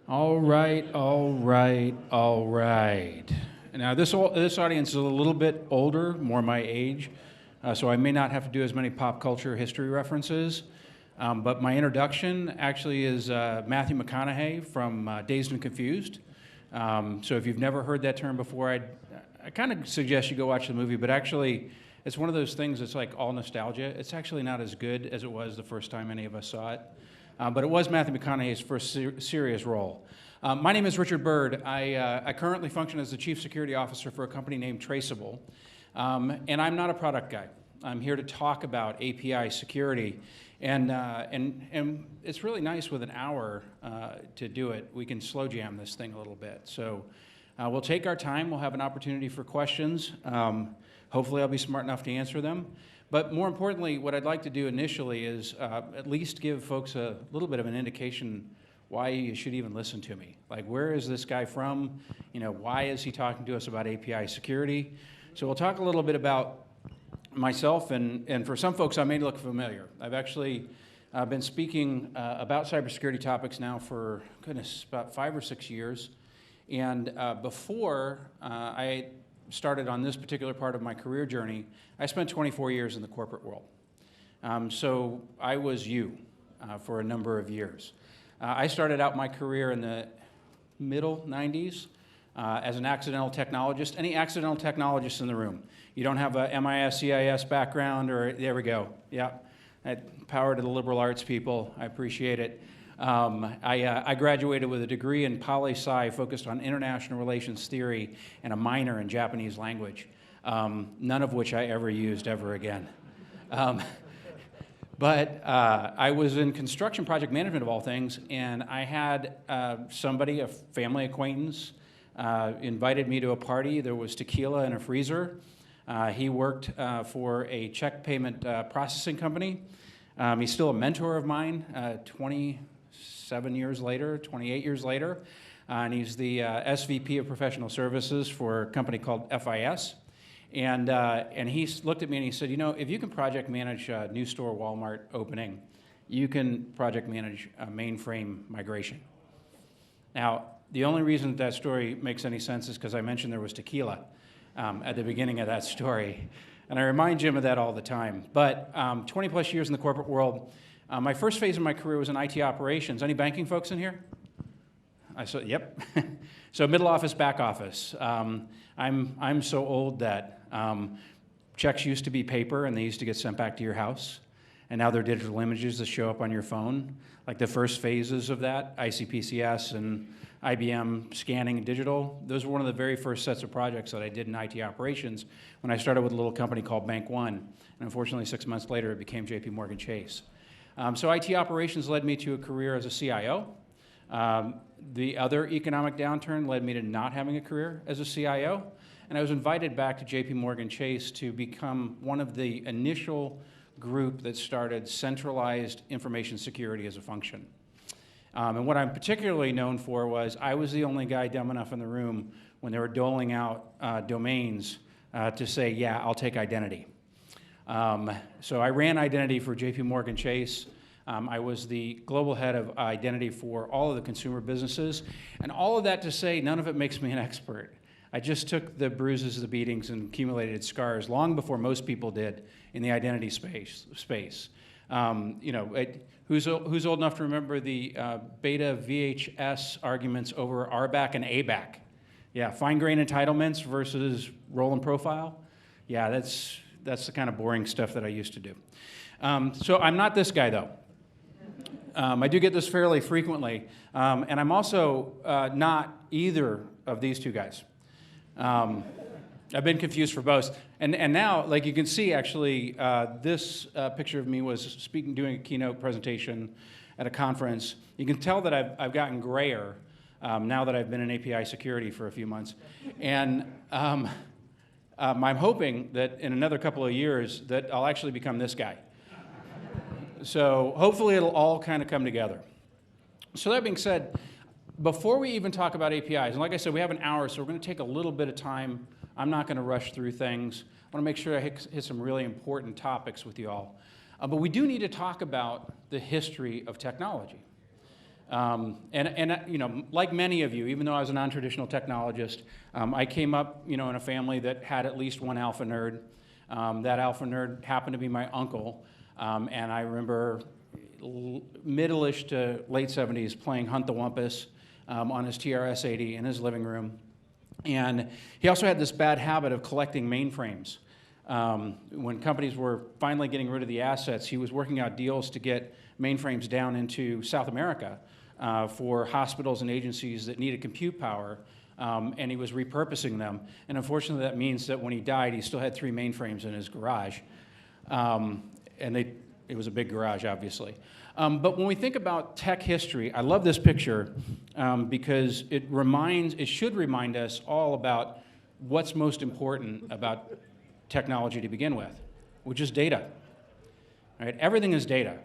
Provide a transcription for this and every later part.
All right, all right, all right. Now, this audience is a little bit older, more my age, so I may not have to do as many pop culture history references. But my introduction actually is Matthew McConaughey from Dazed and Confused. So if you've never heard that term before, I kind of suggest you go watch the movie, but actually, it's one of those things that's like all nostalgia. It's actually not as good as it was the first time any of us saw it. But it was Matthew McConaughey's first serious role. My name is Richard Bird. I currently function as the Chief Security Officer for a company named Traceable. And I'm not a product guy. I'm here to talk about API security. And it's really nice with an hour to do it. We can slow jam this thing a little bit. So we'll take our time. We'll have an opportunity for questions. Hopefully I'll be smart enough to answer them. But more importantly, what I'd like to do initially is at least give folks a little bit of an indication why you should even listen to me. Like, where is this guy from? You know, why is he talking to us about API security? So we'll talk a little bit about myself, and for some folks I may look familiar. I've actually been speaking about cybersecurity topics now for, goodness, about 5 or 6 years. And before I started on this particular part of my career journey, I spent 24 years in the corporate world. So I was you for a number of years. I started out my career in the middle 90s as an accidental technologist. Any accidental technologists in the room? You don't have a MIS, CIS background, or there we go. Yeah, power to the liberal arts people. I appreciate it. I graduated with a degree in poli-sci focused on international relations theory and a minor in Japanese language, none of which I ever used ever again. But I was in construction project management of all things, and I had somebody, a family acquaintance, invited me to a party. There was tequila in a freezer. He worked for a check payment processing company. He's still a mentor of mine, 27 years later, 28 years later, and he's the SVP of Professional Services for a company called FIS. And he looked at me and he said, you know, if you can project manage a new store Walmart opening, you can project manage a mainframe migration. Now, the only reason that story makes any sense is because I mentioned there was tequila at the beginning of that story. And I remind Jim of that all the time. But 20 plus years in the corporate world, my first phase of my career was in IT operations. Any banking folks in here? I said, yep. So middle office, back office. I'm so old that checks used to be paper and they used to get sent back to your house. And now they're digital images that show up on your phone. Like the first phases of that, ICPCS and IBM scanning and digital, those were one of the very first sets of projects that I did in IT operations when I started with a little company called Bank One. And unfortunately, 6 months later, it became JP Chase. So IT operations led me to a career as a CIO. The other economic downturn led me to not having a career as a CIO. And I was invited back to JP Chase to become one of the initial group that started centralized information security as a function. And what I'm particularly known for was I was the only guy dumb enough in the room when they were doling out domains to say, yeah, I'll take identity. So I ran identity for JP Chase. I was the global head of identity for all of the consumer businesses. And all of that to say, none of it makes me an expert. I just took the bruises, the beatings, and accumulated scars long before most people did in the identity space. You know, who's old enough to remember the beta VHS arguments over RBAC and ABAC? Yeah, fine-grained entitlements versus role and profile. Yeah, that's the kind of boring stuff that I used to do. So I'm not this guy, though. I do get this fairly frequently, and I'm also not either of these two guys. I've been confused for both. And now, like you can see, actually, this picture of me was doing a keynote presentation at a conference. You can tell that I've gotten grayer now that I've been in API security for a few months. And I'm hoping that in another couple of years that I'll actually become this guy. So hopefully it'll all kind of come together. So that being said, before we even talk about APIs, and like I said, we have an hour, so we're going to take a little bit of time. I'm not going to rush through things. I want to make sure I hit some really important topics with you all. But we do need to talk about the history of technology. Like many of you, even though I was a non-traditional technologist, I came up, in a family that had at least one alpha nerd. That alpha nerd happened to be my uncle, and I remember middle-ish to late 70s playing Hunt the Wumpus on his TRS-80 in his living room. And he also had this bad habit of collecting mainframes. When companies were finally getting rid of the assets, he was working out deals to get mainframes down into South America for hospitals and agencies that needed compute power, and he was repurposing them. And unfortunately, that means that when he died, he still had 3 mainframes in his garage. It was a big garage, obviously. But when we think about tech history, I love this picture because it should remind us all about what's most important about technology to begin with, which is data. Right? Everything is data.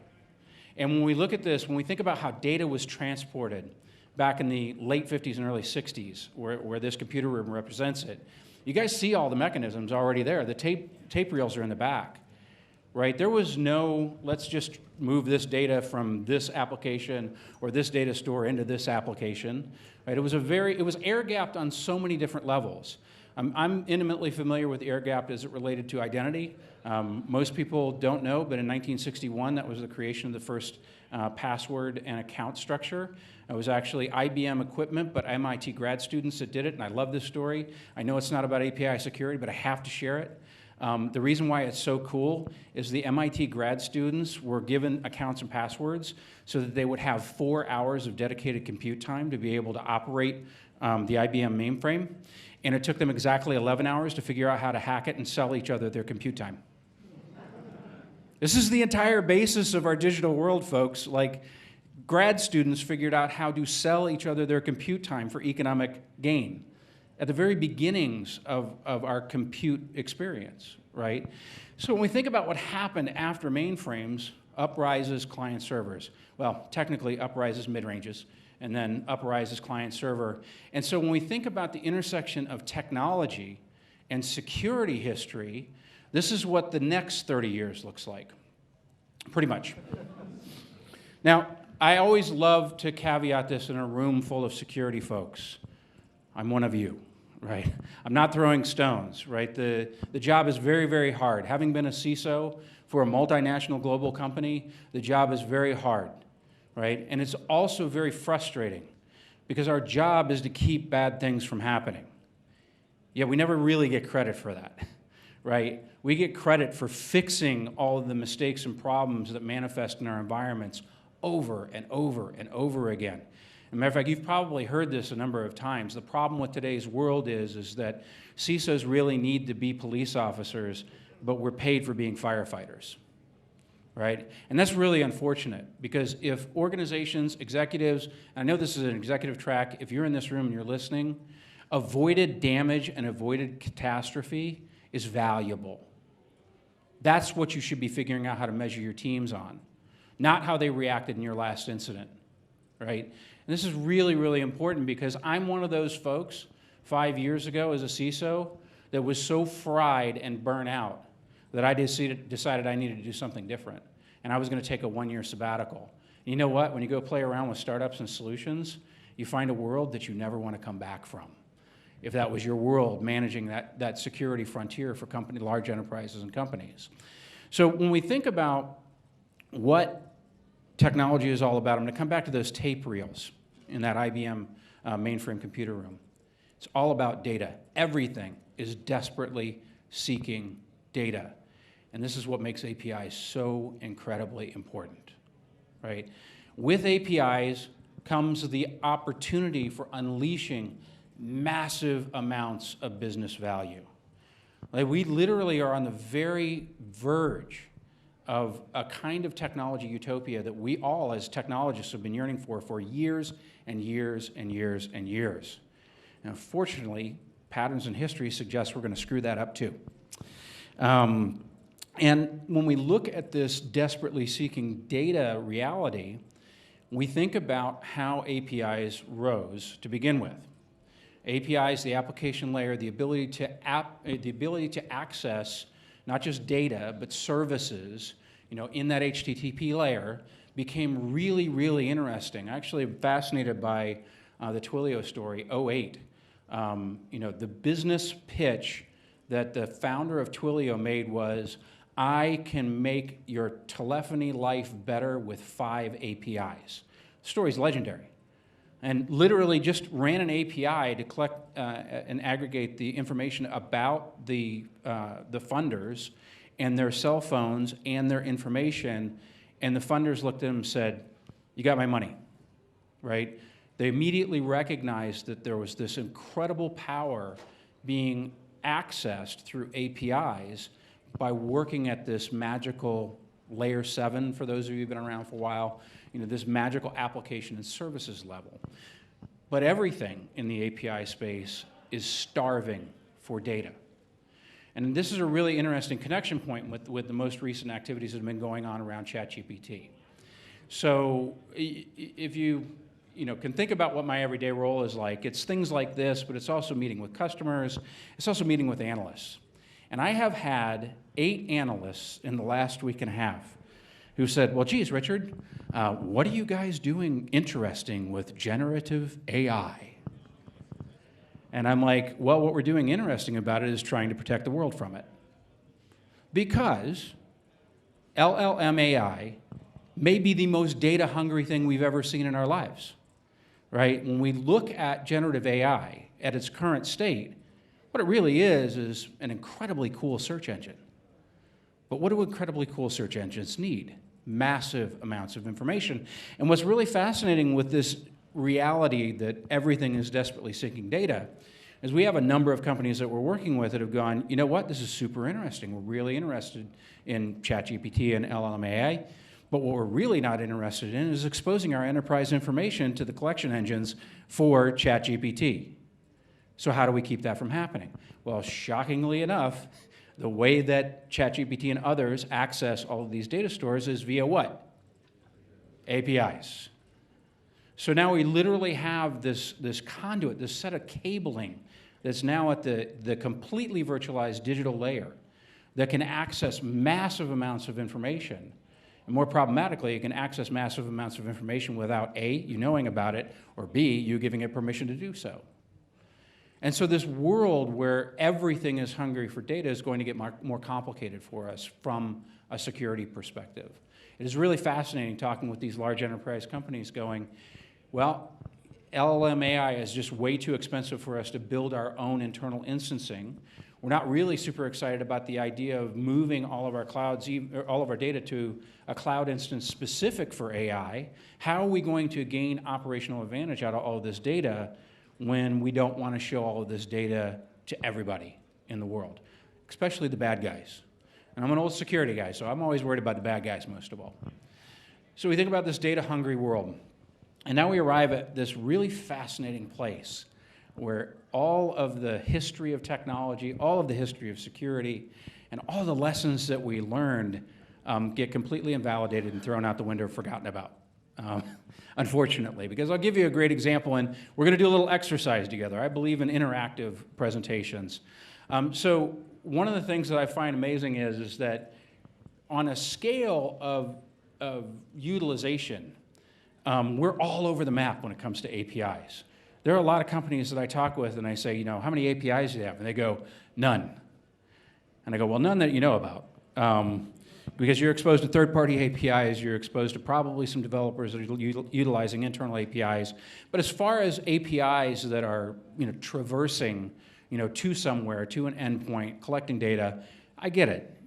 And when we look at this, when we think about how data was transported back in the late 50s and early 60s, where this computer room represents it, you guys see all the mechanisms already there. The tape reels are in the back. Right? There was no, let's just move this data from this application or this data store into this application. Right? It was air-gapped on so many different levels. I'm intimately familiar with air-gapped as it related to identity. Most people don't know, but in 1961, that was the creation of the first password and account structure. It was actually IBM equipment, but MIT grad students that did it, and I love this story. I know it's not about API security, but I have to share it. The reason why it's so cool is the MIT grad students were given accounts and passwords so that they would have 4 hours of dedicated compute time to be able to operate the IBM mainframe. And it took them exactly 11 hours to figure out how to hack it and sell each other their compute time. This is the entire basis of our digital world, folks. Like, grad students figured out how to sell each other their compute time for economic gain at the very beginnings of our compute experience, right? So when we think about what happened after mainframes, up rises client servers. Well, technically up rises mid-ranges, and then up rises client server. And so when we think about the intersection of technology and security history, this is what the next 30 years looks like, pretty much. Now, I always love to caveat this in a room full of security folks. I'm one of you. Right? I'm not throwing stones, right? The job is very, very hard. Having been a CISO for a multinational global company, the job is very hard, right? And it's also very frustrating because our job is to keep bad things from happening. Yet we never really get credit for that, right? We get credit for fixing all of the mistakes and problems that manifest in our environments over and over and over again. As a matter of fact, you've probably heard this a number of times. The problem with today's world is that CISOs really need to be police officers, but we're paid for being firefighters, right? And that's really unfortunate because if organizations, executives, I know this is an executive track, if you're in this room and you're listening, avoided damage and avoided catastrophe is valuable. That's what you should be figuring out how to measure your teams on, not how they reacted in your last incident, right? And this is really, really important because I'm one of those folks 5 years ago as a CISO that was so fried and burnt out that I decided I needed to do something different. And I was going to take a 1-year sabbatical. And you know what? When you go play around with startups and solutions, you find a world that you never want to come back from. If that was your world, managing that security frontier for large enterprises and companies. So when we think about what technology is all about, I'm going to come back to those tape reels in that IBM mainframe computer room. It's all about data. Everything is desperately seeking data. And this is what makes APIs so incredibly important, right? With APIs comes the opportunity for unleashing massive amounts of business value. Like, we literally are on the very verge of a kind of technology utopia that we all as technologists have been yearning for years and years and years and years. Now, fortunately, patterns in history suggest we're going to screw that up too. And when we look at this desperately seeking data reality, we think about how APIs rose to begin with. APIs, the application layer, the ability to access not just data, but services, in that HTTP layer, became really, really interesting. Actually, I'm fascinated by the Twilio story, '08. The business pitch that the founder of Twilio made was, I can make your telephony life better with 5 APIs. The story's legendary. And literally just ran an API to collect and aggregate the information about the funders and their cell phones and their information, and the funders looked at him and said, you got my money, right? They immediately recognized that there was this incredible power being accessed through APIs by working at this magical layer 7, for those of you who've been around for a while, this magical application and services level. But everything in the API space is starving for data. And this is a really interesting connection point with the most recent activities that have been going on around ChatGPT. So if you can think about what my everyday role is like, it's things like this, but it's also meeting with customers, it's also meeting with analysts. And I have had 8 analysts in the last week and a half who said, well, geez, Richard, what are you guys doing interesting with generative AI? And I'm like, well, what we're doing interesting about it is trying to protect the world from it. Because LLM AI may be the most data-hungry thing we've ever seen in our lives, right? When we look at generative AI at its current state, what it really is an incredibly cool search engine. But what do incredibly cool search engines need? Massive amounts of information. And what's really fascinating with this reality that everything is desperately seeking data is we have a number of companies that we're working with that have gone, you know what, this is super interesting. We're really interested in ChatGPT and LLM AI. But what we're really not interested in is exposing our enterprise information to the collection engines for ChatGPT. So how do we keep that from happening? Well, shockingly enough, the way that ChatGPT and others access all of these data stores is via what? APIs. So now we literally have this conduit, this set of cabling that's now at the completely virtualized digital layer that can access massive amounts of information. And more problematically, it can access massive amounts of information without A, you knowing about it, or B, you giving it permission to do so. And so this world where everything is hungry for data is going to get more complicated for us from a security perspective. It is really fascinating talking with these large enterprise companies going, well, LLM AI is just way too expensive for us to build our own internal instancing. We're not really super excited about the idea of moving all of our clouds, all of our data to a cloud instance specific for AI. How are we going to gain operational advantage out of all of this data when we don't want to show all of this data to everybody in the world, especially the bad guys? And I'm an old security guy, so I'm always worried about the bad guys most of all. So we think about this data-hungry world. And now we arrive at this really fascinating place where all of the history of technology, all of the history of security, and all the lessons that we learned get completely invalidated and thrown out the window, forgotten about, unfortunately. Because I'll give you a great example, and we're going to do a little exercise together. I believe in interactive presentations. So one of the things that I find amazing is that on a scale of utilization, we're all over the map when it comes to APIs. There are a lot of companies that I talk with and I say, how many APIs do you have? And they go, none. And I go, well, none that you know about. Because you're exposed to third-party APIs, you're exposed to probably some developers that are utilizing internal APIs. But as far as APIs that are traversing to somewhere, to an endpoint, collecting data, I get it.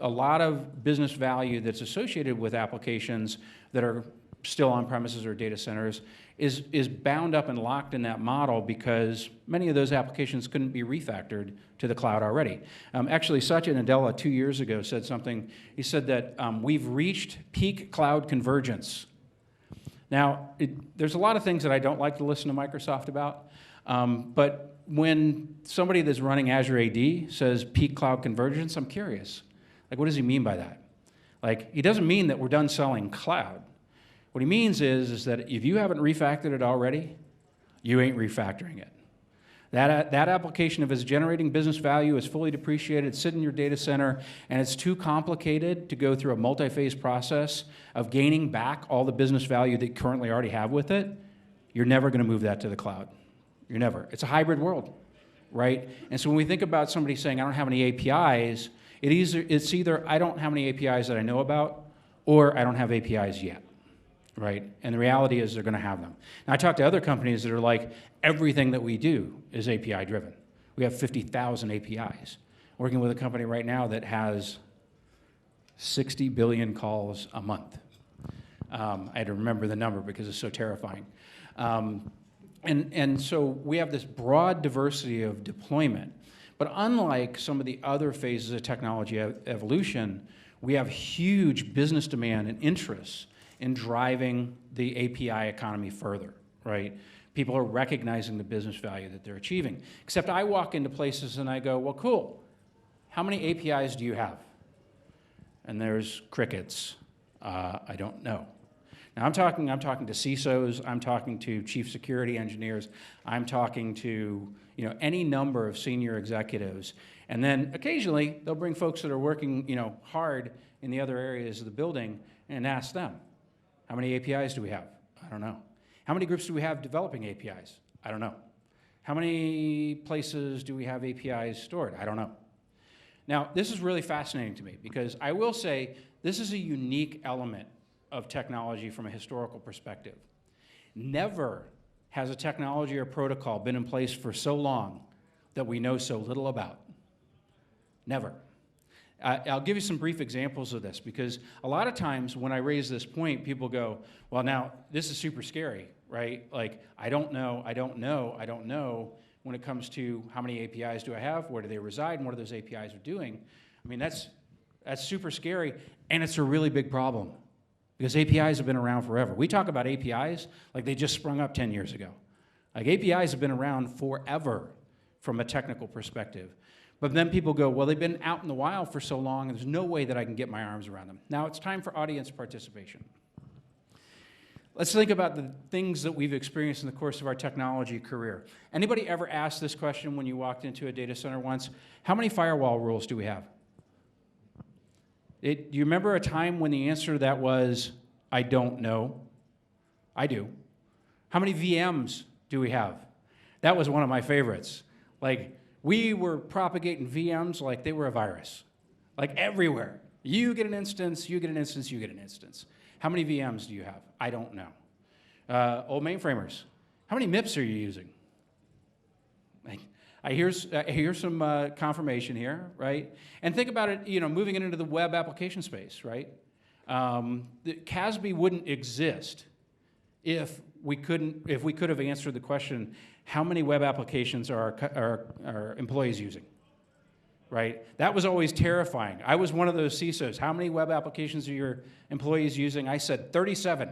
A lot of business value that's associated with applications that are still on premises or data centers is bound up and locked in that model because many of those applications couldn't be refactored to the cloud already. Actually, Satya Nadella 2 years ago said something. He said that we've reached peak cloud convergence. Now, there's a lot of things that I don't like to listen to Microsoft about, but when somebody that's running Azure AD says peak cloud convergence, I'm curious. Like, what does he mean by that? Like, he doesn't mean that we're done selling cloud. What he means is that if you haven't refactored it already, you ain't refactoring it. That application, if it's generating business value, is fully depreciated, it's sitting in your data center, and it's too complicated to go through a multi-phase process of gaining back all the business value that you currently already have with it, you're never going to move that to the cloud. You're never. It's a hybrid world, right? And so when we think about somebody saying, I don't have any APIs, it's either I don't have any APIs that I know about, or I don't have APIs yet, right? And the reality is they're going to have them. Now, I talk to other companies that are like, everything that we do is API driven. We have 50,000 APIs. Working with a company right now that has 60 billion calls a month. I had to remember the number because it's so terrifying. And so we have this broad diversity of deployment. But unlike some of the other phases of technology evolution, we have huge business demand and interest in driving the API economy further, right? People are recognizing the business value that they're achieving. Except I walk into places and I go, well, cool. How many APIs do you have? And there's crickets. I don't know. Now I'm talking to CISOs, I'm talking to chief security engineers, I'm talking to any number of senior executives, and then occasionally they'll bring folks that are working hard in the other areas of the building and ask them, how many APIs do we have? I don't know. How many groups do we have developing APIs? I don't know. How many places do we have APIs stored? I don't know. Now, this is really fascinating to me because I will say this is a unique element of technology from a historical perspective. Never has a technology or protocol been in place for so long that we know so little about. Never. I'll give you some brief examples of this because a lot of times when I raise this point, people go, well, now this is super scary, right? Like, I don't know when it comes to how many APIs do I have, where do they reside, and what are those APIs are doing. I mean, that's super scary, and it's a really big problem. Because APIs have been around forever. We talk about APIs like they just sprung up 10 years ago. Like APIs have been around forever from a technical perspective. But then people go, well, they've been out in the wild for so long, and there's no way that I can get my arms around them. Now it's time for audience participation. Let's think about the things that we've experienced in the course of our technology career. Anybody ever asked this question when you walked into a data center once? How many firewall rules do we have? Do you remember a time when the answer to that was, I don't know? I do. How many VMs do we have? That was one of my favorites. Like, we were propagating VMs like they were a virus. Like everywhere. You get an instance, you get an instance, you get an instance. How many VMs do you have? I don't know. Old mainframers. How many MIPS are you using? Like, I hear some confirmation here, right? And think about it, moving it into the web application space, right? The CASB wouldn't exist if we could have answered the question, how many web applications are our employees using, right? That was always terrifying. I was one of those CISOs. How many web applications are your employees using? I said 37.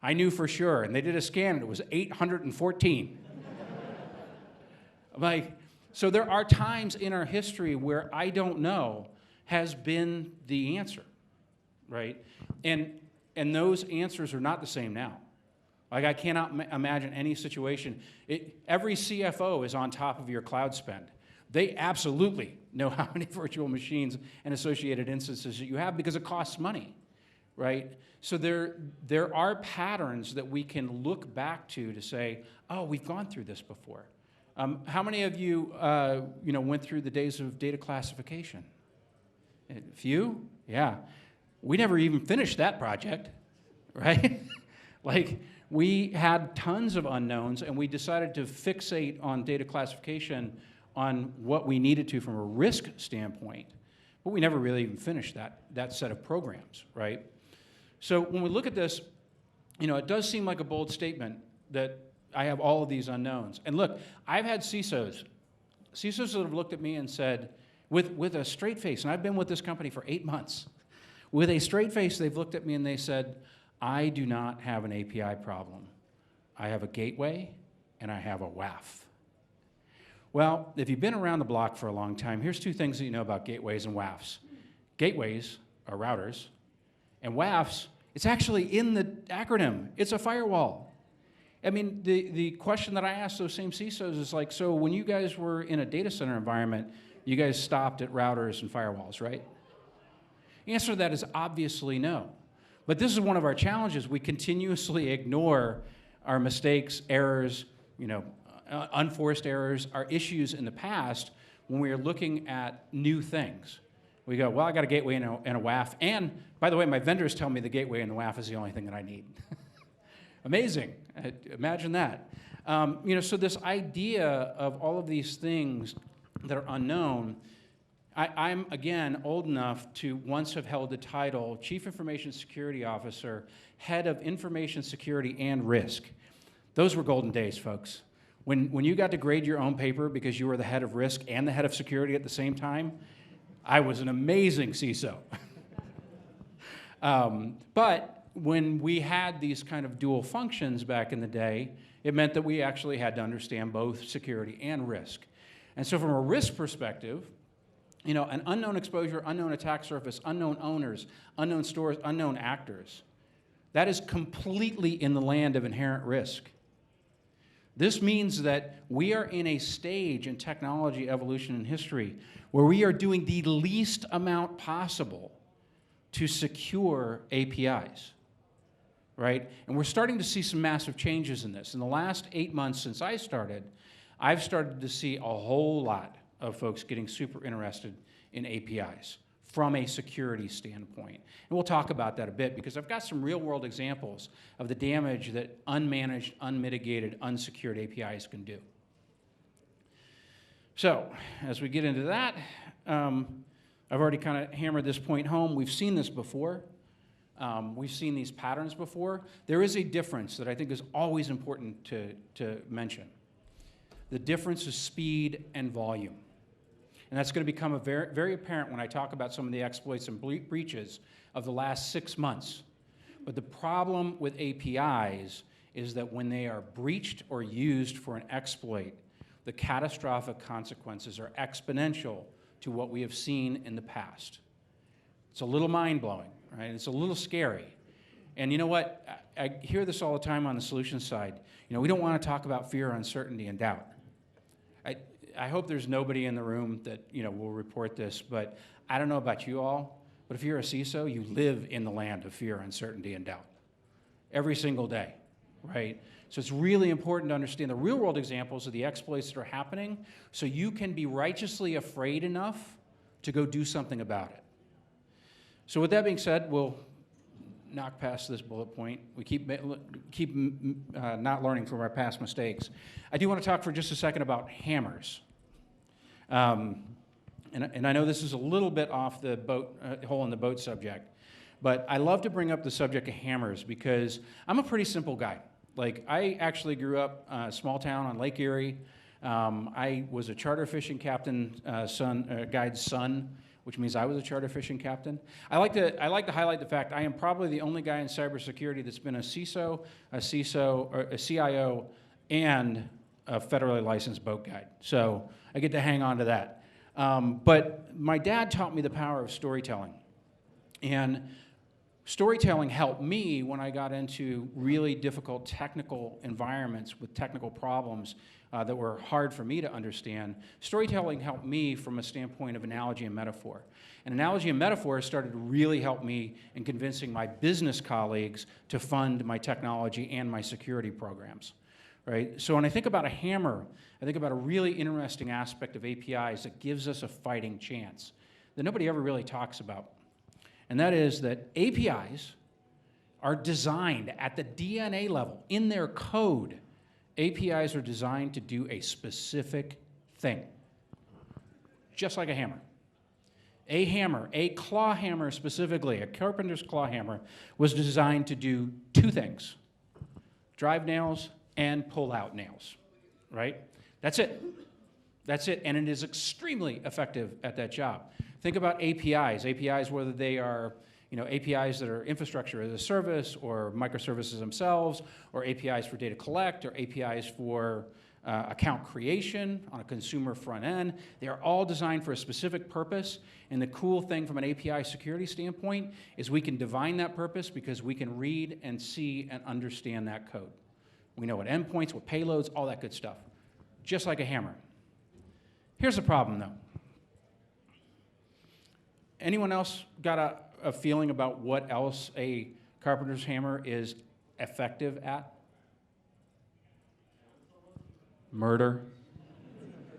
I knew for sure, and they did a scan, and it was 814. So there are times in our history where I don't know has been the answer, right? And those answers are not the same now. Like, I cannot imagine any situation. Every CFO is on top of your cloud spend. They absolutely know how many virtual machines and associated instances that you have because it costs money, right? So there are patterns that we can look back to say, oh, we've gone through this before. How many of you, went through the days of data classification? A few? Yeah. We never even finished that project, right? Like, we had tons of unknowns, and we decided to fixate on data classification on what we needed to from a risk standpoint, but we never really even finished that set of programs, right? So when we look at this, it does seem like a bold statement that I have all of these unknowns. And look, I've had CISOs that have looked at me and said, with a straight face, and I've been with this company for 8 months, with a straight face, they've looked at me and they said, I do not have an API problem. I have a gateway and I have a WAF. Well, if you've been around the block for a long time, here's two things that you know about gateways and WAFs. Gateways are routers, and WAFs, it's actually in the acronym. It's a firewall. I mean, the question that I asked those same CISOs is like, so when you guys were in a data center environment, you guys stopped at routers and firewalls, right? The answer to that is obviously no. But this is one of our challenges. We continuously ignore our mistakes, errors, unforced errors, our issues in the past when we are looking at new things. We go, well, I got a gateway and a WAF, and by the way, my vendors tell me the gateway and the WAF is the only thing that I need. Amazing. Imagine that. So this idea of all of these things that are unknown, I'm, again, old enough to once have held the title Chief Information Security Officer, Head of Information Security and Risk. Those were golden days, folks. When you got to grade your own paper because you were the head of risk and the head of security at the same time, I was an amazing CISO. But when we had these kind of dual functions back in the day, it meant that we actually had to understand both security and risk. And so from a risk perspective, an unknown exposure, unknown attack surface, unknown owners, unknown stores, unknown actors, that is completely in the land of inherent risk. This means that we are in a stage in technology evolution and history where we are doing the least amount possible to secure APIs, right? And we're starting to see some massive changes in this. In the last 8 months since I started, I've started to see a whole lot of folks getting super interested in APIs from a security standpoint. And we'll talk about that a bit because I've got some real-world examples of the damage that unmanaged, unmitigated, unsecured APIs can do. So, as we get into that, I've already kind of hammered this point home. We've seen this before. We've seen these patterns before. There is a difference that I think is always important to mention. The difference is speed and volume. And that's going to become very, very apparent when I talk about some of the exploits and breaches of the last 6 months. But the problem with APIs is that when they are breached or used for an exploit, the catastrophic consequences are exponential to what we have seen in the past. It's a little mind-blowing, right? It's a little scary. And you know what? I hear this all the time on the solutions side. We don't want to talk about fear, uncertainty, and doubt. I hope there's nobody in the room that will report this, but I don't know about you all, but if you're a CISO, you live in the land of fear, uncertainty, and doubt every single day, right? So it's really important to understand the real-world examples of the exploits that are happening so you can be righteously afraid enough to go do something about it. So with that being said, we'll knock past this bullet point. We keep not learning from our past mistakes. I do want to talk for just a second about hammers. And I know this is a little bit off the boat, hole in the boat subject, but I love to bring up the subject of hammers because I'm a pretty simple guy. Like, I actually grew up small town on Lake Erie. I was a charter fishing captain, guide's son, which means I was a charter fishing captain. I like to highlight the fact I am probably the only guy in cybersecurity that's been a CISO, or a CIO, and a federally licensed boat guide. So I get to hang on to that. But my dad taught me the power of storytelling. And storytelling helped me when I got into really difficult technical environments with technical problems that were hard for me to understand. Storytelling helped me from a standpoint of analogy and metaphor. And analogy and metaphor started to really help me in convincing my business colleagues to fund my technology and my security programs. Right? So when I think about a hammer, I think about a really interesting aspect of APIs that gives us a fighting chance that nobody ever really talks about. And that is that APIs are designed at the DNA level. In their code, APIs are designed to do a specific thing, just like a hammer. A hammer, a claw hammer specifically, a carpenter's claw hammer, was designed to do two things: drive nails and pull out nails, right? That's it. That's it, and it is extremely effective at that job. Think about APIs. APIs, whether they are APIs that are infrastructure as a service or microservices themselves, or APIs for data collect, or APIs for account creation on a consumer front end. They are all designed for a specific purpose, and the cool thing from an API security standpoint is we can divine that purpose because we can read and see and understand that code. We know what endpoints, what payloads, all that good stuff. Just like a hammer. Here's the problem, though. Anyone else got a feeling about what else a carpenter's hammer is effective at? Murder.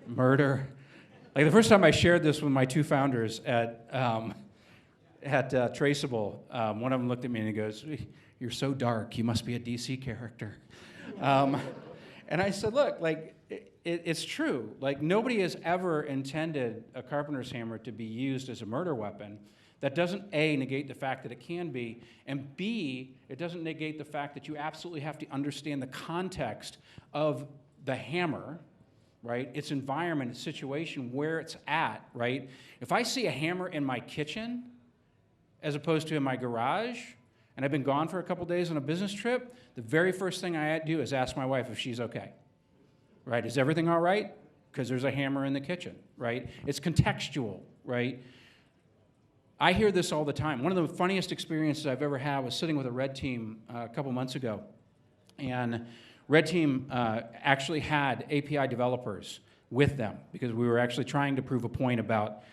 Murder. Like the first time I shared this with my two founders at Traceable, one of them looked at me and he goes, "You're so dark, you must be a DC character." And I said, look, like, it's true. Like, nobody has ever intended a carpenter's hammer to be used as a murder weapon. That doesn't, A, negate the fact that it can be, and B, it doesn't negate the fact that you absolutely have to understand the context of the hammer, right? Its environment, its situation, where it's at, right? If I see a hammer in my kitchen as opposed to in my garage, and I've been gone for a couple days on a business trip, the very first thing I do is ask my wife if she's okay, right? Is everything all right? Because there's a hammer in the kitchen, right? It's contextual, right? I hear this all the time. One of the funniest experiences I've ever had was sitting with a red team a couple months ago, and red team actually had API developers with them because we were actually trying to prove a point about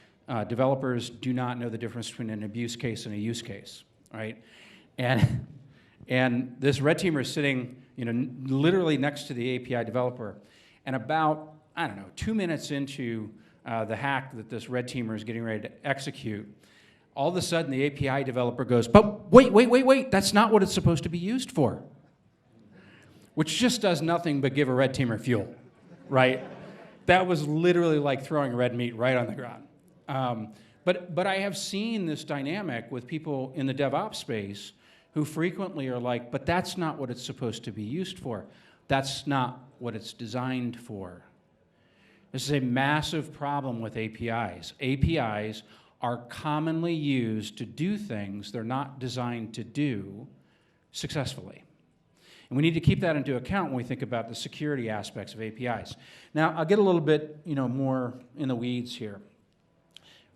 developers do not know the difference between an abuse case and a use case, right? And this red teamer is sitting, literally next to the API developer, and about, 2 minutes into the hack that this red teamer is getting ready to execute, all of a sudden the API developer goes, "But wait, that's not what it's supposed to be used for." Which just does nothing but give a red teamer fuel, right? That was literally like throwing red meat right on the ground. But I have seen this dynamic with people in the DevOps space who frequently are like, but that's not what it's supposed to be used for. That's not what it's designed for. This is a massive problem with APIs. APIs are commonly used to do things they're not designed to do successfully. And we need to keep that into account when we think about the security aspects of APIs. Now, I'll get a little bit, more in the weeds here.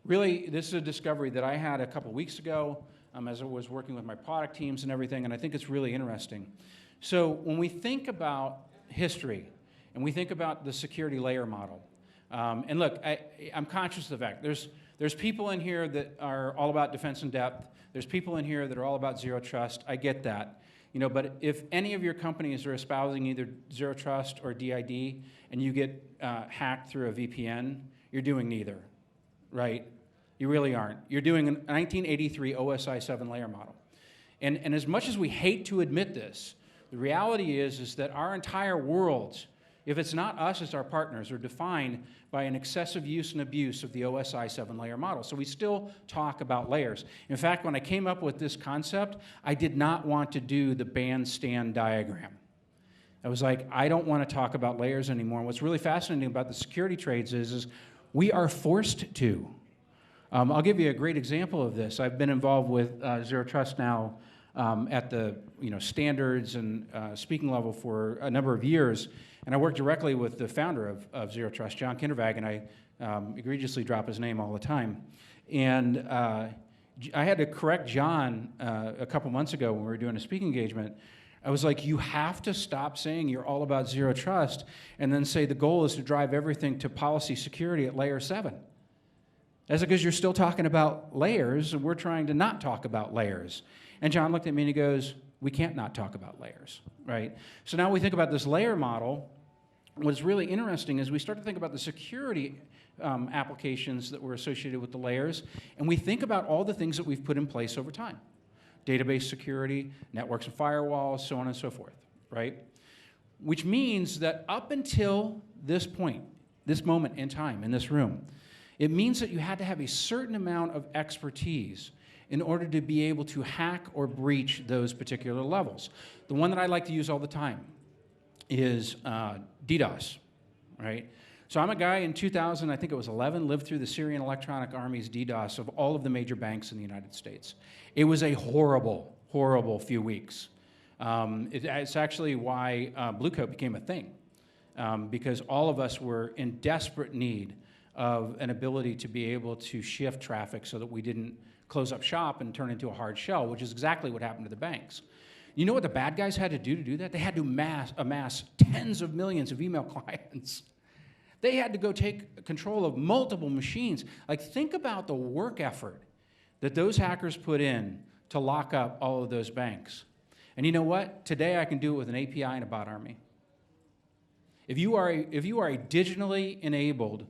Really, this is a discovery that I had a couple weeks ago as I was working with my product teams and everything, and I think it's really interesting. So when we think about history, and we think about the security layer model, and look, I'm conscious of the fact, there's people in here that are all about defense in depth. There's people in here that are all about zero trust. I get that. But if any of your companies are espousing either zero trust or DID, and you get hacked through a VPN, you're doing neither, right? You really aren't. You're doing a 1983 OSI 7 layer model. And as much as we hate to admit this, the reality is that our entire world, if it's not us, it's our partners, are defined by an excessive use and abuse of the OSI 7 layer model. So we still talk about layers. In fact, when I came up with this concept, I did not want to do the bandstand diagram. I was like, I don't want to talk about layers anymore. And what's really fascinating about the security trades is we are forced to. I'll give you a great example of this. I've been involved with Zero Trust now at the standards and speaking level for a number of years, and I work directly with the founder of Zero Trust, John Kindervag, and I egregiously drop his name all the time. And I had to correct John a couple months ago when we were doing a speaking engagement. I was like, you have to stop saying you're all about Zero Trust and then say the goal is to drive everything to policy security at layer 7. That's because you're still talking about layers, and we're trying to not talk about layers. And John looked at me and he goes, we can't not talk about layers, right? So now we think about this layer model. What's really interesting is we start to think about the security applications that were associated with the layers, and we think about all the things that we've put in place over time. Database security, networks and firewalls, so on and so forth, right? Which means that up until this point, this moment in time, in this room, it means that you had to have a certain amount of expertise in order to be able to hack or breach those particular levels. The one that I like to use all the time is DDoS, right? So I'm a guy in 2000, I think it was 11, lived through the Syrian Electronic Army's DDoS of all of the major banks in the United States. It was a horrible, horrible few weeks. It's actually why Blue Coat became a thing, because all of us were in desperate need of an ability to be able to shift traffic so that we didn't close up shop and turn into a hard shell, which is exactly what happened to the banks. You know what the bad guys had to do that? They had to amass tens of millions of email clients. They had to go take control of multiple machines. Like, think about the work effort that those hackers put in to lock up all of those banks. And you know what? Today I can do it with an API and a bot army. If you are a digitally enabled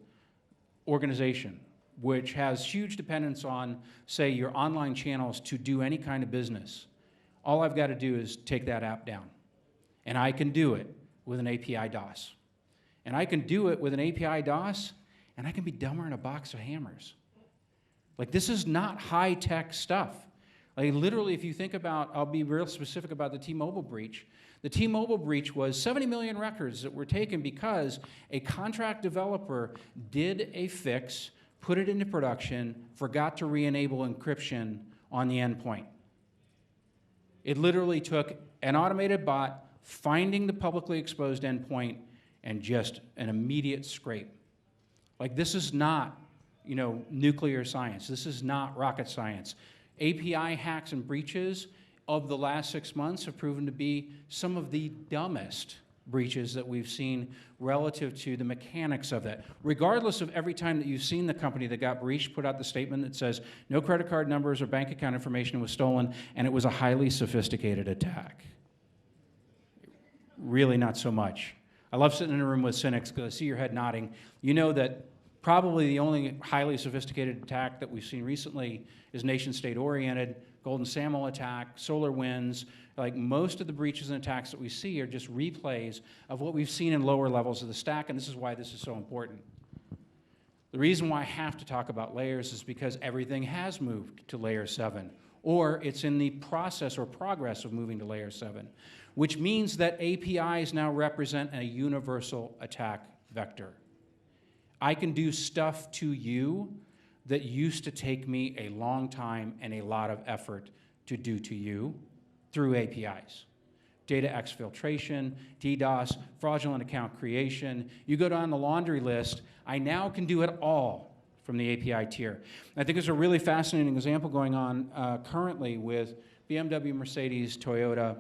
organization, which has huge dependence on, say, your online channels to do any kind of business, all I've got to do is take that app down. And I can do it with an API DOS. And I can do it with an API DOS, and I can be dumber than a box of hammers. Like, this is not high-tech stuff. Like, literally, if you think about, I'll be real specific about the T-Mobile breach. The T-Mobile breach was 70 million records that were taken because a contract developer did a fix, put it into production, forgot to re-enable encryption on the endpoint. It literally took an automated bot finding the publicly exposed endpoint and just an immediate scrape. Like, this is not, nuclear science. This is not rocket science. API hacks and breaches of the last 6 months have proven to be some of the dumbest breaches that we've seen relative to the mechanics of that. Regardless of every time that you've seen the company that got breached put out the statement that says no credit card numbers or bank account information was stolen, and it was a highly sophisticated attack. Really not so much. I love sitting in a room with cynics because I see your head nodding. You know that probably the only highly sophisticated attack that we've seen recently is nation-state oriented, Golden SAML attack, SolarWinds. Like, most of the breaches and attacks that we see are just replays of what we've seen in lower levels of the stack, and this is why this is so important. The reason why I have to talk about layers is because everything has moved to layer 7, or it's in the process or progress of moving to layer 7, which means that APIs now represent a universal attack vector. I can do stuff to you that used to take me a long time and a lot of effort to do to you through APIs. Data exfiltration, DDoS, fraudulent account creation. You go down the laundry list, I now can do it all from the API tier. I think there's a really fascinating example going on currently with BMW, Mercedes, Toyota.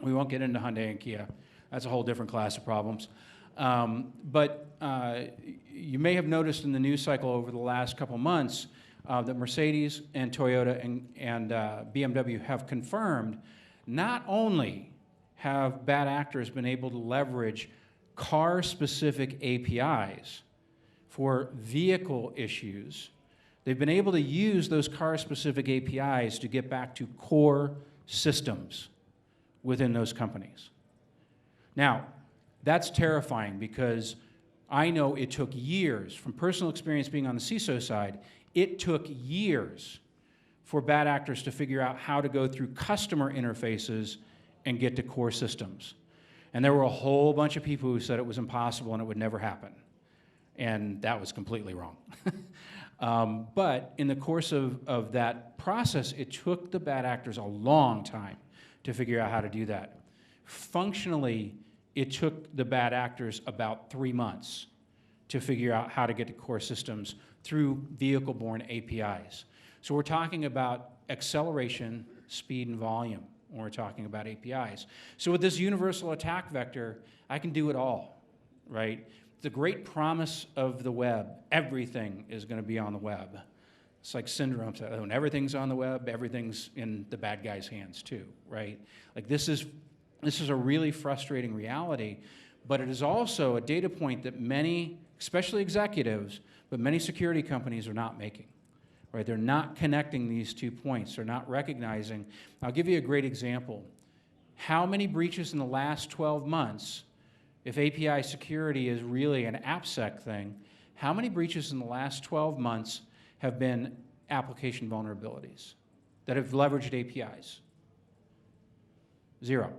We won't get into Hyundai and Kia. That's a whole different class of problems. But you may have noticed in the news cycle over the last couple months that Mercedes and Toyota and BMW have confirmed not only have bad actors been able to leverage car-specific APIs for vehicle issues, they've been able to use those car-specific APIs to get back to core systems within those companies. Now, that's terrifying because I know it took years, from personal experience being on the CISO side, it took years for bad actors to figure out how to go through customer interfaces and get to core systems. And there were a whole bunch of people who said it was impossible and it would never happen. And that was completely wrong. But in the course of that process, it took the bad actors a long time to figure out how to do that. Functionally, it took the bad actors about 3 months to figure out how to get to core systems through vehicle-borne APIs. So we're talking about acceleration, speed, and volume when we're talking about APIs. So with this universal attack vector, I can do it all, right? The great promise of the web, everything is going to be on the web. It's like syndrome. When everything's on the web, everything's in the bad guy's hands too, right? Like, this is a really frustrating reality, but it is also a data point that many, especially executives, but many security companies are not making, right? They're not connecting these 2 points. They're not recognizing. I'll give you a great example. How many breaches in the last 12 months, if API security is really an AppSec thing, how many breaches in the last 12 months have been application vulnerabilities that have leveraged APIs? 0.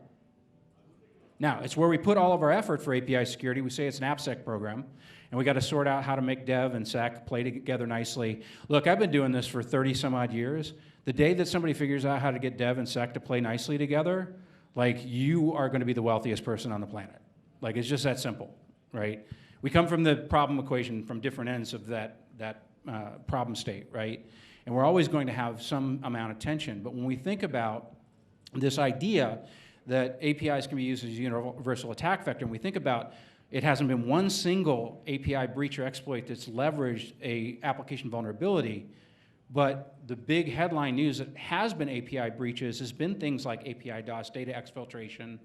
Now, it's where we put all of our effort for API security. We say it's an AppSec program, and we got to sort out how to make dev and sec play together nicely. Look, I've been doing this for 30 some odd years. The day that somebody figures out how to get dev and sec to play nicely together, like, you are going to be the wealthiest person on the planet. Like, it's just that simple, right? We come from the problem equation from different ends of that problem state, right? And we're always going to have some amount of tension. But when we think about this idea that APIs can be used as a universal attack vector, and we think about it hasn't been one single API breach or exploit that's leveraged a application vulnerability, but the big headline news that has been API breaches has been things like API DOS, data exfiltration,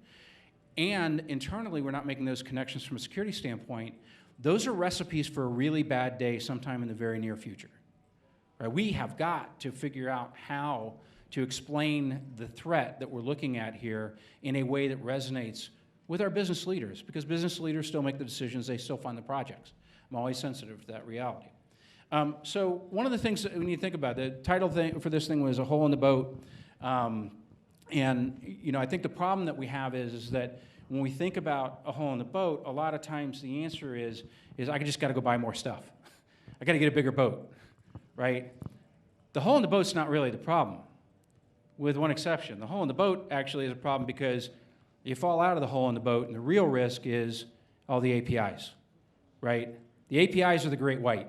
and internally we're not making those connections from a security standpoint. Those are recipes for a really bad day sometime in the very near future. Right? We have got to figure out how to explain the threat that we're looking at here in a way that resonates with our business leaders, because business leaders still make the decisions, they still fund the projects. I'm always sensitive to that reality. So one of the things that when you think about it, the title for this thing was A Hole in the Boat. And I think the problem that we have is that when we think about a hole in the boat, a lot of times the answer is I just got to go buy more stuff. I got to get a bigger boat, right? The hole in the boat's not really the problem, with one exception. The hole in the boat actually is a problem because you fall out of the hole in the boat, and the real risk is all the APIs, right? The APIs are the great white.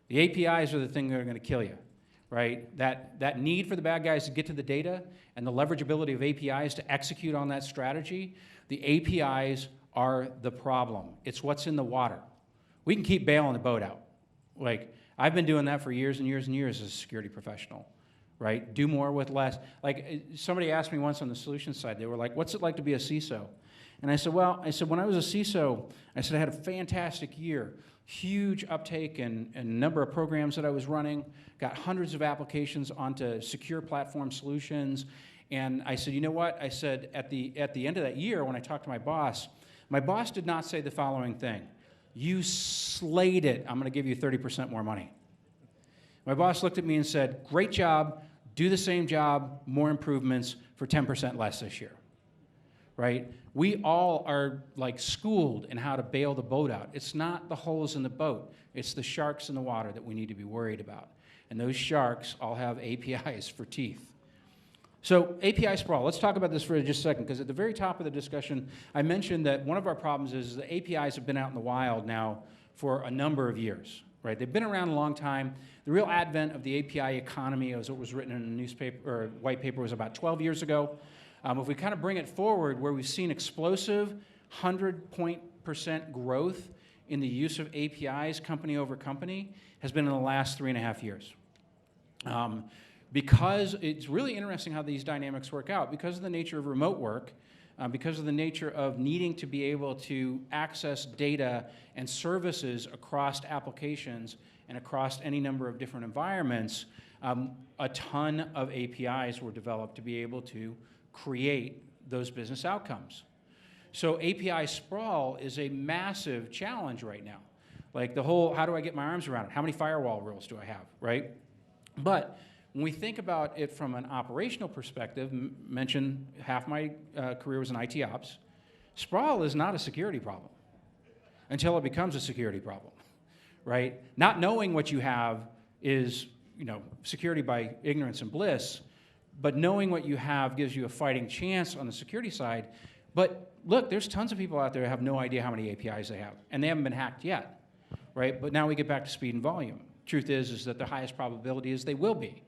The APIs are the thing that are going to kill you, right? That need for the bad guys to get to the data and the leverageability of APIs to execute on that strategy, the APIs are the problem. It's what's in the water. We can keep bailing the boat out. Like, I've been doing that for years and years and years as a security professional. Right? Do more with less. Like, somebody asked me once on the solutions side, they were like, what's it like to be a CISO? And I said, well, when I was a CISO, I said I had a fantastic year, huge uptake in a number of programs that I was running, got hundreds of applications onto secure platform solutions. And I said, you know what? I said, at the end of that year, when I talked to my boss did not say the following thing: you slayed it, I'm going to give you 30% more money. My boss looked at me and said, great job, do the same job, more improvements for 10% less this year, right? We all are like schooled in how to bail the boat out. It's not the holes in the boat, it's the sharks in the water that we need to be worried about. And those sharks all have APIs for teeth. So API sprawl, let's talk about this for just a second, because at the very top of the discussion, I mentioned that one of our problems is the APIs have been out in the wild now for a number of years. Right? They've been around a long time. The real advent of the API economy, as it was written in a newspaper or white paper, was about 12 years ago. If we kind of bring it forward, where we've seen explosive 100% growth in the use of APIs, company over company, has been in the last 3.5 years. Because it's really interesting how these dynamics work out. Because of the nature of remote work, because of the nature of needing to be able to access data and services across applications and across any number of different environments, a ton of APIs were developed to be able to create those business outcomes. So API sprawl is a massive challenge right now. Like the whole, how do I get my arms around it? How many firewall rules do I have, right? But when we think about it from an operational perspective, mentioned half my career was in IT ops, sprawl is not a security problem until it becomes a security problem, right? Not knowing what you have is, security by ignorance and bliss, but knowing what you have gives you a fighting chance on the security side. But look, there's tons of people out there who have no idea how many APIs they have, and they haven't been hacked yet, right? But now we get back to speed and volume. Truth is that the highest probability is they will be,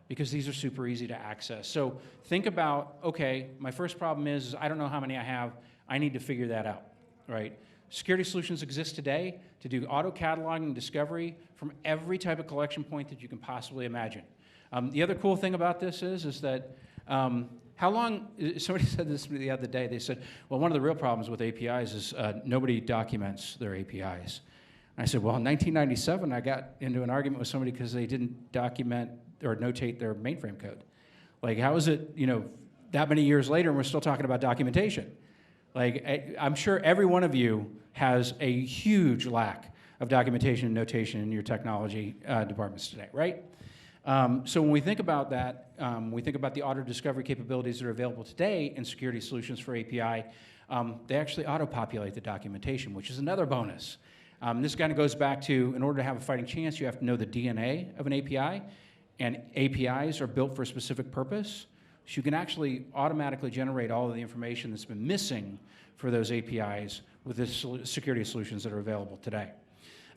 because these are super easy to access. So think about, okay, my first problem is I don't know how many I have. I need to figure that out, right? Security solutions exist today to do auto-cataloging and discovery from every type of collection point that you can possibly imagine. The other cool thing about this is that how long, somebody said this to me the other day, they said, well, one of the real problems with APIs is nobody documents their APIs. And I said, well, in 1997, I got into an argument with somebody because they didn't document or notate their mainframe code. Like, how is it, that many years later and we're still talking about documentation? Like, I'm sure every one of you has a huge lack of documentation and notation in your technology departments today, right? So when we think about that, we think about the auto-discovery capabilities that are available today in security solutions for API. They actually auto-populate the documentation, which is another bonus. This kind of goes back to, in order to have a fighting chance, you have to know the DNA of an API, and APIs are built for a specific purpose. So you can actually automatically generate all of the information that's been missing for those APIs with the security solutions that are available today.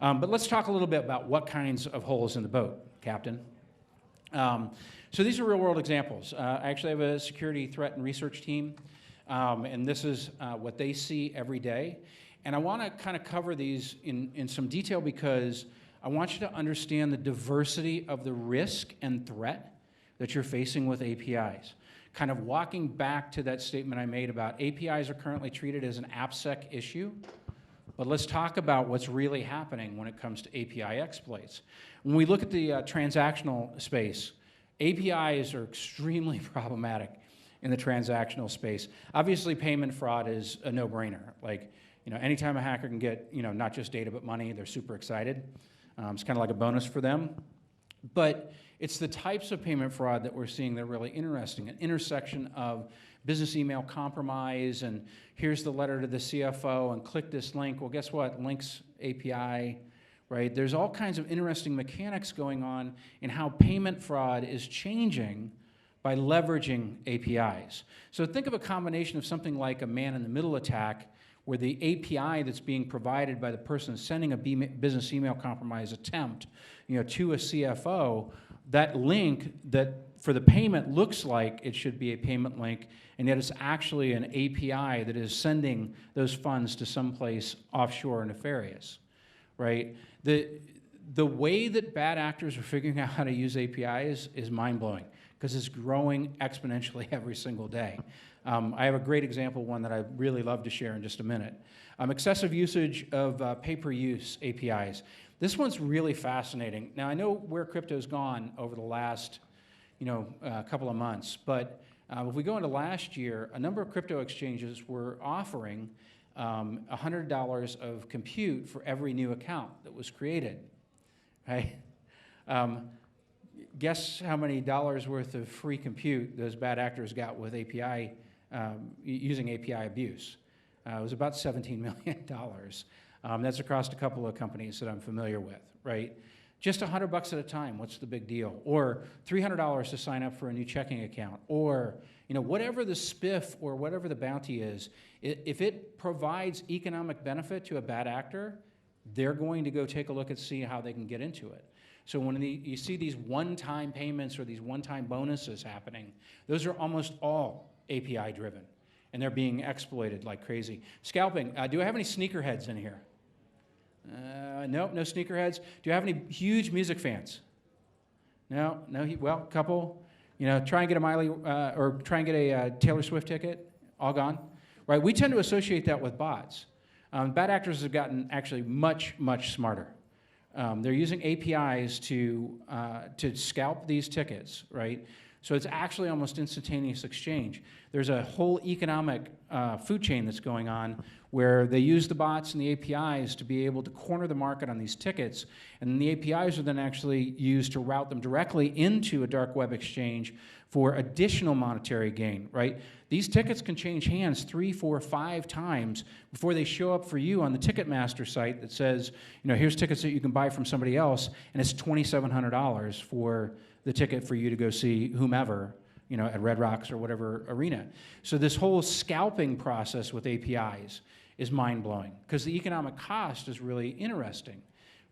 But let's talk a little bit about what kinds of holes in the boat, Captain. So these are real-world examples. I actually have a security threat and research team, and this is what they see every day. And I want to kind of cover these in some detail because I want you to understand the diversity of the risk and threat that you're facing with APIs. Kind of walking back to that statement I made about APIs are currently treated as an AppSec issue, but let's talk about what's really happening when it comes to API exploits. When we look at the transactional space, APIs are extremely problematic in the transactional space. Obviously, payment fraud is a no-brainer. Like, anytime a hacker can get, not just data but money, they're super excited. It's kind of like a bonus for them. But it's the types of payment fraud that we're seeing that are really interesting. An intersection of business email compromise, and here's the letter to the CFO, and click this link. Well, guess what? Links API, right? There's all kinds of interesting mechanics going on in how payment fraud is changing by leveraging APIs. So think of a combination of something like a man-in-the-middle attack, where the API that's being provided by the person sending a business email compromise attempt, to a CFO, that link that for the payment looks like it should be a payment link, and yet it's actually an API that is sending those funds to someplace offshore and nefarious, right? The way that bad actors are figuring out how to use APIs is mind-blowing because it's growing exponentially every single day. I have a great example, one that I really love to share in just a minute. Excessive usage of pay-per-use APIs. This one's really fascinating. Now, I know where crypto's gone over the last couple of months, but if we go into last year, a number of crypto exchanges were offering $100 of compute for every new account that was created, right? Guess how many dollars worth of free compute those bad actors got with API, using API abuse? It was about $17 million. That's across a couple of companies that I'm familiar with, right? Just $100 at a time, what's the big deal? Or $300 to sign up for a new checking account, or whatever the spiff or whatever the bounty is, if it provides economic benefit to a bad actor, they're going to go take a look and see how they can get into it. So when you see these one-time payments or these one-time bonuses happening, those are almost all API driven, and they're being exploited like crazy. Scalping, do I have any sneakerheads in here? Nope, no sneakerheads. Do you have any huge music fans? No, well, a couple. Try and get a Miley, or try and get a Taylor Swift ticket, all gone. Right, we tend to associate that with bots. Bad actors have gotten actually much, much smarter. They're using APIs to scalp these tickets, right? So it's actually almost instantaneous exchange. There's a whole economic food chain that's going on where they use the bots and the APIs to be able to corner the market on these tickets, and the APIs are then actually used to route them directly into a dark web exchange for additional monetary gain, right? These tickets can change hands 3, 4, 5 times before they show up for you on the Ticketmaster site that says, here's tickets that you can buy from somebody else, and it's $2,700 for the ticket for you to go see whomever, at Red Rocks or whatever arena. So this whole scalping process with APIs is mind-blowing because the economic cost is really interesting,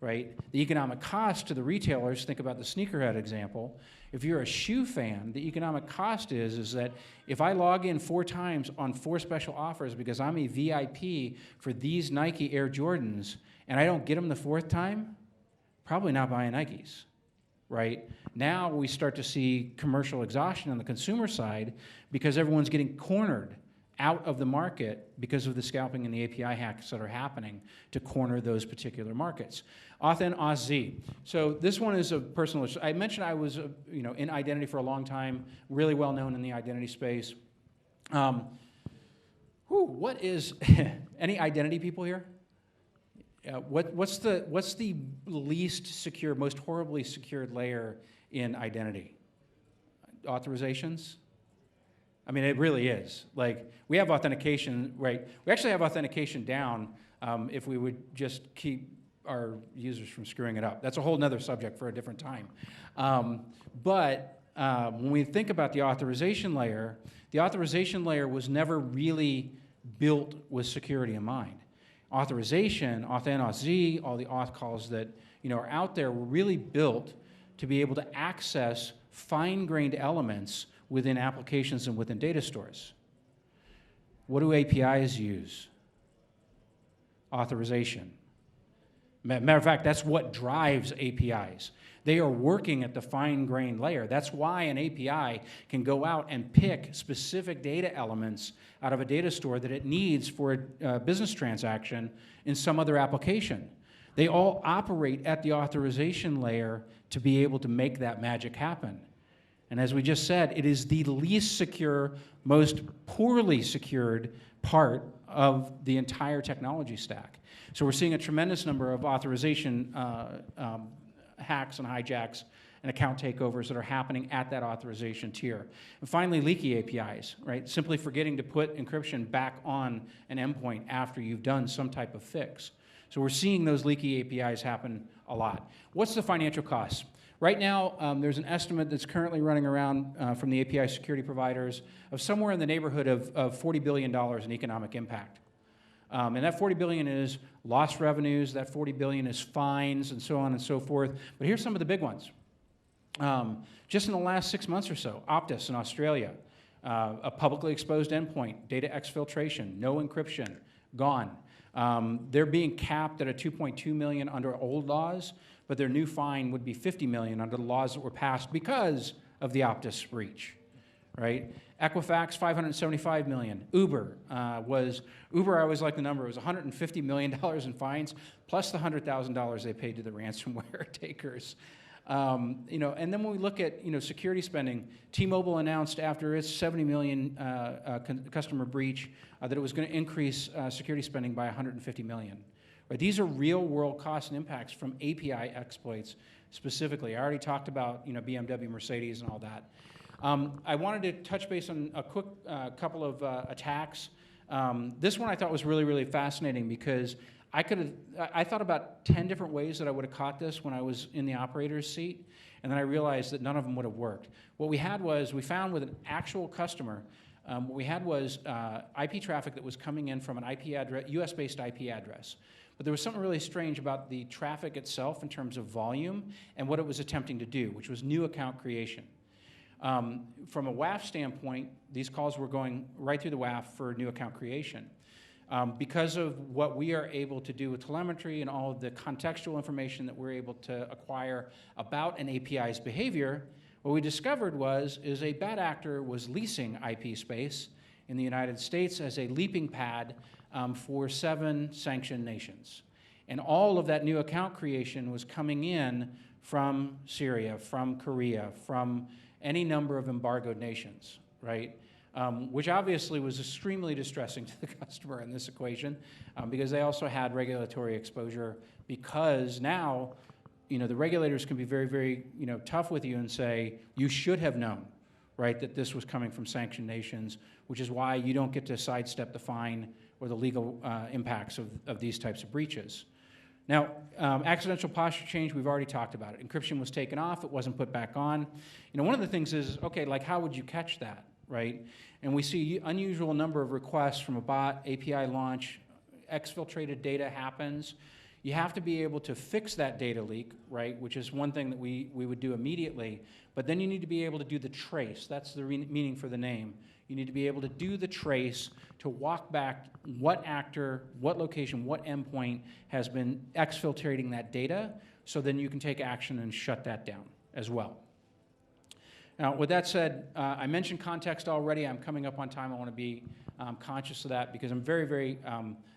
right? The economic cost to the retailers, think about the sneakerhead example. If you're a shoe fan, the economic cost is that if I log in 4 times on 4 special offers because I'm a VIP for these Nike Air Jordans and I don't get them the 4th time, probably not buying Nikes. Right? Now we start to see commercial exhaustion on the consumer side because everyone's getting cornered out of the market because of the scalping and the API hacks that are happening to corner those particular markets. Authn AuthZ. So this one is a personal issue. I mentioned I was in identity for a long time, really well known in the identity space. What is any identity people here? What's the least secure, most horribly secured layer in identity? Authorizations? I mean, it really is. Like, we have authentication, right? We actually have authentication down if we would just keep our users from screwing it up. That's a whole nother subject for a different time. But when we think about the authorization layer was never really built with security in mind. Authorization, Authn AuthZ, all the auth calls that are out there were really built to be able to access fine-grained elements within applications and within data stores. What do APIs use? Authorization. Matter of fact, that's what drives APIs. They are working at the fine-grained layer. That's why an API can go out and pick specific data elements out of a data store that it needs for a business transaction in some other application. They all operate at the authorization layer to be able to make that magic happen. And as we just said, it is the least secure, most poorly secured part of the entire technology stack. So we're seeing a tremendous number of authorization hacks and hijacks and account takeovers that are happening at that authorization tier. And finally, leaky APIs, right? Simply forgetting to put encryption back on an endpoint after you've done some type of fix. So we're seeing those leaky APIs happen a lot. What's the financial cost? Right now, there's an estimate that's currently running around from the API security providers of somewhere in the neighborhood of $40 billion in economic impact. And that $40 billion is lost revenues, that $40 billion is fines, and so on and so forth. But here's some of the big ones. Just in the last 6 months or so, Optus in Australia, a publicly exposed endpoint, data exfiltration, no encryption, gone. They're being capped at a $2.2 million under old laws, but their new fine would be $50 million under the laws that were passed because of the Optus breach, right? Equifax, $575 million. Uber, I always like the number, it was $150 million in fines, plus the $100,000 they paid to the ransomware takers. And then when we look at security spending, T-Mobile announced after its 70 million customer breach that it was going to increase security spending by 150 million. Right? These are real-world costs and impacts from API exploits specifically. I already talked about BMW, Mercedes, and all that. I wanted to touch base on a quick couple of attacks. This one I thought was really, really fascinating because I thought about 10 different ways that I would have caught this when I was in the operator's seat, and then I realized that none of them would have worked. What we had was, we found with an actual customer, what we had was IP traffic that was coming in from an IP address, US-based IP address. But there was something really strange about the traffic itself in terms of volume and what it was attempting to do, which was new account creation. From a WAF standpoint, these calls were going right through the WAF for new account creation. Because of what we are able to do with telemetry and all of the contextual information that we're able to acquire about an API's behavior, what we discovered is a bad actor was leasing IP space in the United States as a leaping pad for 7 sanctioned nations. And all of that new account creation was coming in from Syria, from Korea, from any number of embargoed nations, right? Which obviously was extremely distressing to the customer in this equation because they also had regulatory exposure because now, the regulators can be very, very, tough with you and say, you should have known, right, that this was coming from sanctioned nations, which is why you don't get to sidestep the fine or the legal impacts of these types of breaches. Now, accidental posture change, we've already talked about it. Encryption was taken off, it wasn't put back on. One of the things is, okay, like how would you catch that, right? And we see unusual number of requests from a bot, API launch, exfiltrated data happens. You have to be able to fix that data leak, right, which is one thing that we would do immediately, but then you need to be able to do the trace. That's the meaning for the name. You need to be able to do the trace to walk back what actor, what location, what endpoint has been exfiltrating that data, so then you can take action and shut that down as well. Now, with that said, I mentioned context already. I'm coming up on time. I want to be conscious of that because I'm very, very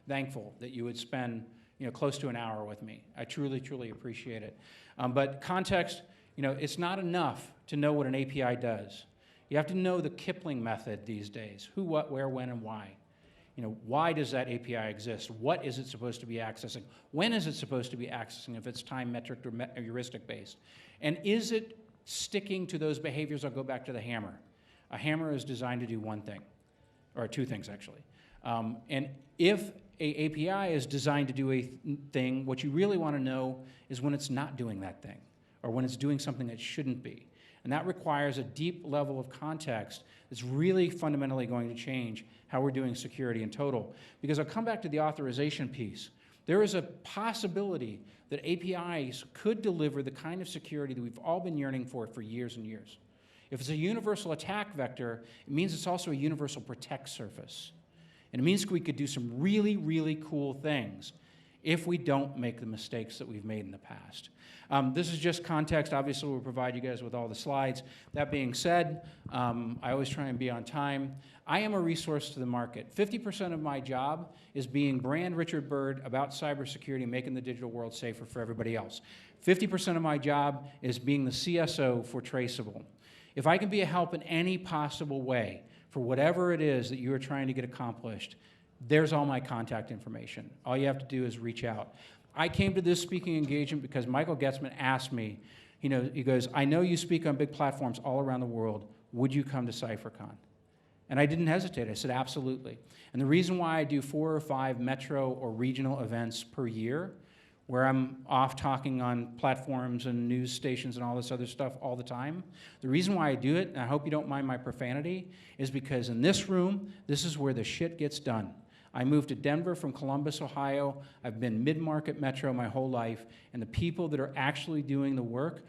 thankful that you would spend close to an hour with me. I truly, truly appreciate it. But context, it's not enough to know what an API does. You have to know the Kipling method these days. Who, what, where, when, and why. Why does that API exist? What is it supposed to be accessing? When is it supposed to be accessing if it's time metric or heuristic based? And is it sticking to those behaviors? I'll go back to the hammer. A hammer is designed to do one thing, or 2 things actually. And if a API is designed to do a thing, what you really want to know is when it's not doing that thing, or when it's doing something that shouldn't be. And that requires a deep level of context that's really fundamentally going to change how we're doing security in total. Because I'll come back to the authorization piece. There is a possibility that APIs could deliver the kind of security that we've all been yearning for years and years. If it's a universal attack vector, it means it's also a universal protect surface. And it means we could do some really, really cool things if we don't make the mistakes that we've made in the past. This is just context. Obviously, we'll provide you guys with all the slides. That being said, I always try and be on time. I am a resource to the market. 50% of my job is being brand Richard Bird about cybersecurity and making the digital world safer for everybody else. 50% of my job is being the CSO for Traceable. If I can be a help in any possible way for whatever it is that you are trying to get accomplished, there's all my contact information. All you have to do is reach out. I came to this speaking engagement because Michael Getzman asked me, he goes, I know you speak on big platforms all around the world. Would you come to CypherCon? And I didn't hesitate. I said, absolutely. And the reason why I do 4 or 5 metro or regional events per year, where I'm off talking on platforms and news stations and all this other stuff all the time, the reason why I do it, and I hope you don't mind my profanity, is because in this room, this is where the shit gets done. I moved to Denver from Columbus, Ohio. I've been mid-market metro my whole life, and the people that are actually doing the work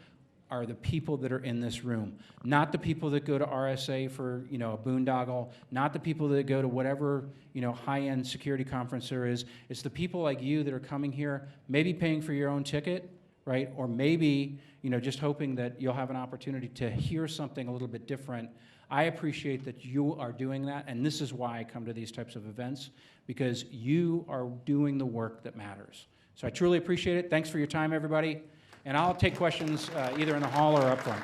are the people that are in this room, not the people that go to RSA for a boondoggle, not the people that go to whatever high-end security conference there is. It's the people like you that are coming here, maybe paying for your own ticket, right? Or maybe just hoping that you'll have an opportunity to hear something a little bit different. I appreciate that you are doing that, and this is why I come to these types of events, because you are doing the work that matters. So I truly appreciate it. Thanks for your time, everybody. And I'll take questions either in the hall or up front.